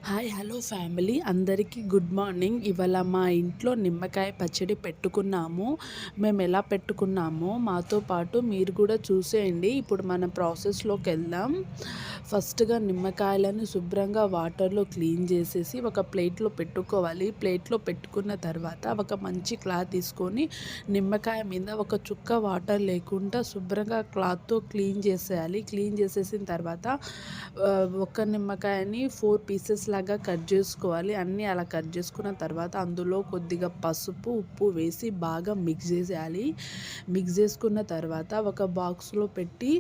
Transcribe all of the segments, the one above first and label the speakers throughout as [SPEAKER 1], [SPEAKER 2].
[SPEAKER 1] Hi hello family అందరికీ good morning. ఇవాళ మా ఇంట్లో నిమ్మకాయ పచ్చడి పెట్టుకున్నాము. మేము ఎలా పెట్టుకున్నామో మాతో పాటు మీరు కూడా చూసేయండి. ఇప్పుడు మనం ప్రాసెస్లోకి వెళ్దాం. ఫస్ట్గా నిమ్మకాయలను శుభ్రంగా వాటర్లో క్లీన్ చేసేసి ఒక ప్లేట్లో పెట్టుకోవాలి. ప్లేట్లో పెట్టుకున్న తర్వాత ఒక మంచి క్లాత్ తీసుకొని నిమ్మకాయ మీద ఒక చుక్క వాటర్ లేకుండా శుభ్రంగా క్లాత్తో క్లీన్ చేసేయాలి. క్లీన్ చేసేసిన తర్వాత ఒక నిమ్మకాయని 4 పీసెస్ లాగా కట్ చేసుకోవాలి. అన్నీ అలా కట్ చేసుకున్న తర్వాత అందులో కొద్దిగా పసుపు, ఉప్పు వేసి బాగా మిక్స్ చేసేయాలి. మిక్స్ చేసుకున్న తర్వాత ఒక బాక్స్లో పెట్టి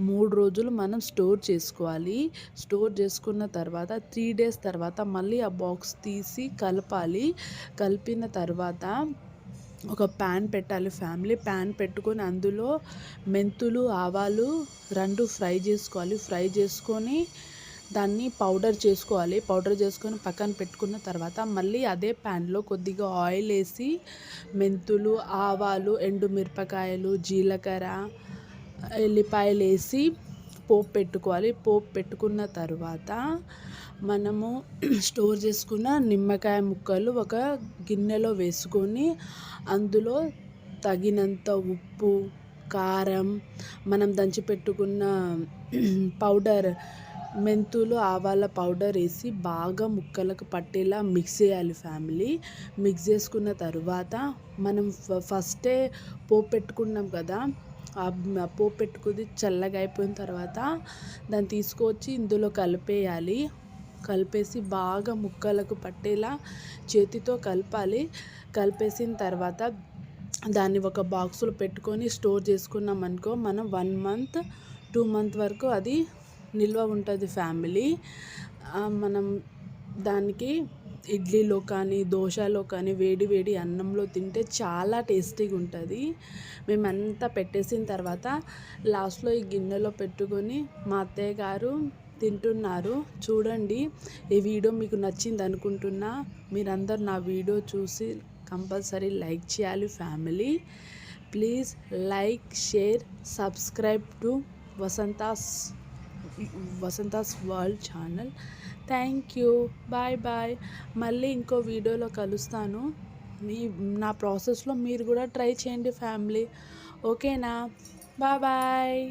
[SPEAKER 1] 3 రోజులు మనం స్టోర్ చేసుకోవాలి. స్టోర్ చేసుకున్న తర్వాత 3 డేస్ తర్వాత మళ్ళీ ఆ బాక్స్ తీసి కలపాలి. కలిపిన తర్వాత ఒక ప్యాన్ పెట్టాలి ఫ్యామిలీ. ప్యాన్ పెట్టుకొని అందులో మెంతులు, ఆవాలు 2 ఫ్రై చేసుకోవాలి. ఫ్రై చేసుకొని దాన్ని పౌడర్ చేసుకోవాలి. పౌడర్ చేసుకొని పక్కన పెట్టుకున్న తర్వాత మళ్ళీ అదే ప్యాన్లో కొద్దిగా ఆయిల్ వేసి మెంతులు, ఆవాలు, ఎండుమిరపకాయలు, జీలకర్ర, ఎల్లిపాయలు వేసి పోపు పెట్టుకోవాలి. పోపు పెట్టుకున్న తర్వాత మనము స్టోర్ చేసుకున్న నిమ్మకాయ ముక్కలు ఒక గిన్నెలో వేసుకొని అందులో తగినంత ఉప్పు, కారం, మనం దంచి పెట్టుకున్న పౌడర్, మెంతులు, ఆవాల పౌడర్ వేసి బాగా ముక్కలకు పట్టేలా మిక్స్ చేయాలి ఫ్యామిలీ. మిక్స్ చేసుకున్న తర్వాత మనం ఫస్టే పోపు పెట్టుకున్నాం కదా, ఆ పోపు పెట్టుకుని చల్లగా అయిపోయిన తర్వాత దాన్ని తీసుకొచ్చి ఇందులో కలిపేయాలి. కలిపేసి బాగా ముక్కలకు పట్టేలా చేతితో కలపాలి. కలిపేసిన తర్వాత దాన్ని ఒక బాక్స్లో పెట్టుకొని స్టోర్ చేసుకున్నాం అనుకో, మనం 1 మంత్ 2 మంత్ వరకు అది నిల్వ ఉంటుంది ఫ్యామిలీ. మనం దానికి ఇడ్లీలో కానీ, దోశలో కానీ, వేడి వేడి అన్నంలో తింటే చాలా టేస్టీగా ఉంటుంది. మేమంతా పెట్టేసిన తర్వాత లాస్ట్లో ఈ గిన్నెలో పెట్టుకొని మా అత్తయ్య గారు తింటున్నారు. చూడండి, ఈ వీడియో మీకు నచ్చింది అనుకుంటున్నా. మీరందరూ నా వీడియో చూసి కంపల్సరీ లైక్ చేయాలి family. Please like, share, subscribe to Vasantha's world channel. Thank you. Bye bye. మళ్ళీ ఇంకో వీడియోలో కలుస్తాను. నా ప్రాసెస్లో మీరు కూడా ట్రై చేయండి ఫ్యామిలీ. ఓకేనా? Bye bye.